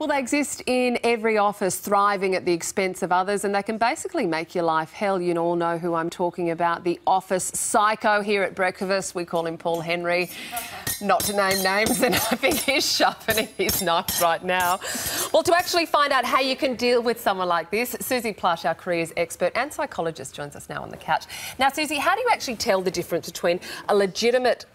Well, they exist in every office, thriving at the expense of others, and they can basically make your life hell. You all know who I'm talking about, the office psycho here at breakfast. We call him Paul Henry. Not to name names, and I think he's sharpening his knife right now. Well, to actually find out how you can deal with someone like this, Suzie Plush, our careers expert and psychologist, joins us now on the couch. Now, Suzie, how do you actually tell the difference between a legitimate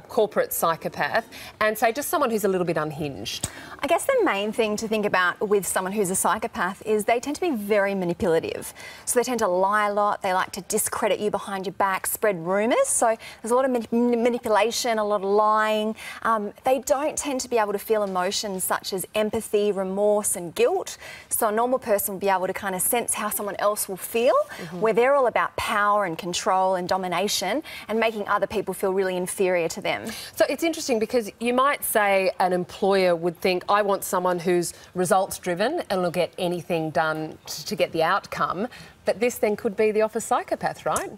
corporate psychopath and, say, just someone who's a little bit unhinged? I guess the main thing to think about with someone who's a psychopath is they tend to be very manipulative. So they tend to lie a lot, they like to discredit you behind your back, spread rumours. So there's a lot of manipulation, a lot of lying. They don't tend to be able to feel emotions such as empathy, remorse and guilt. So a normal person will be able to kind of sense how someone else will feel, where they're all about power and control and domination and making other people feel really inferior to them. So it's interesting because you might say an employer would think, I want someone who's results-driven and will get anything done to get the outcome, but this then could be the office psychopath, right?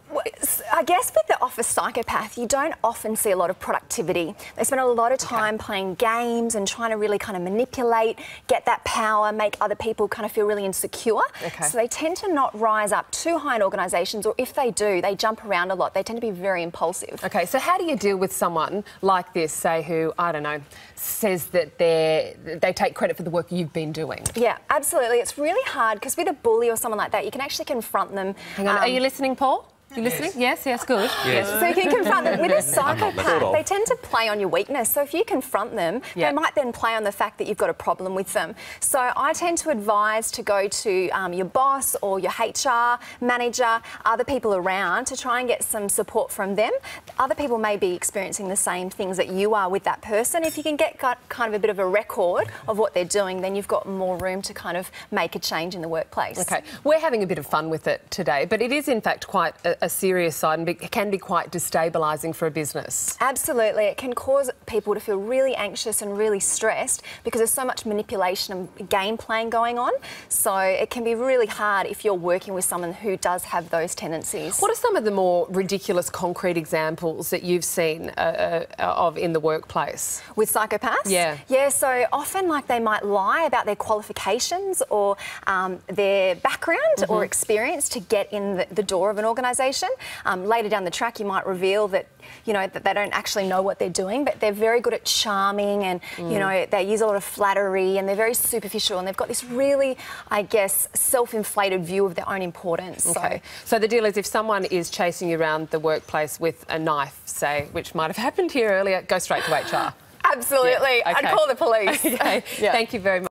Well, I guess with the office psychopath, you don't often see a lot of productivity. They spend a lot of time playing games and trying to really kind of manipulate, get that power, make other people kind of feel really insecure. So they tend to not rise up too high in organisations, or if they do, they jump around a lot. They tend to be very impulsive. Okay, so how do you deal with someone like this, say, who, I don't know, says that they take credit for the work you've been doing? Yeah, absolutely. It's really hard because with a bully or someone like that, you can actually confront them. Hang on, are you listening, Paul? You listening? Yes, good. Yes. So you can confront them. With a psychopath, they tend to play on your weakness. So if you confront them, they might then play on the fact that you've got a problem with them. So I tend to advise to go to your boss or your HR manager, other people around, to try and get some support from them. Other people may be experiencing the same things that you are with that person. If you can get kind of a bit of a record of what they're doing, then you've got more room to kind of make a change in the workplace. Okay, we're having a bit of fun with it today, but it is in fact quite a serious side and it can be quite destabilising for a business. Absolutely. It can cause people to feel really anxious and really stressed because there's so much manipulation and game playing going on. So it can be really hard if you're working with someone who does have those tendencies. What are some of the more ridiculous concrete examples that you've seen of in the workplace? With psychopaths? Yeah. Yeah, so often like they might lie about their qualifications or their background or experience to get in the door of an organisation. Later down the track, you might reveal that, you know, that they don't actually know what they're doing, but they're very good at charming and, you know, they use a lot of flattery and they're very superficial and they've got this really, I guess, self-inflated view of their own importance. Okay. So the deal is if someone is chasing you around the workplace with a knife, say, which might have happened here earlier, go straight to HR. Absolutely. Yeah. Okay. I'd call the police. Okay. Thank you very much.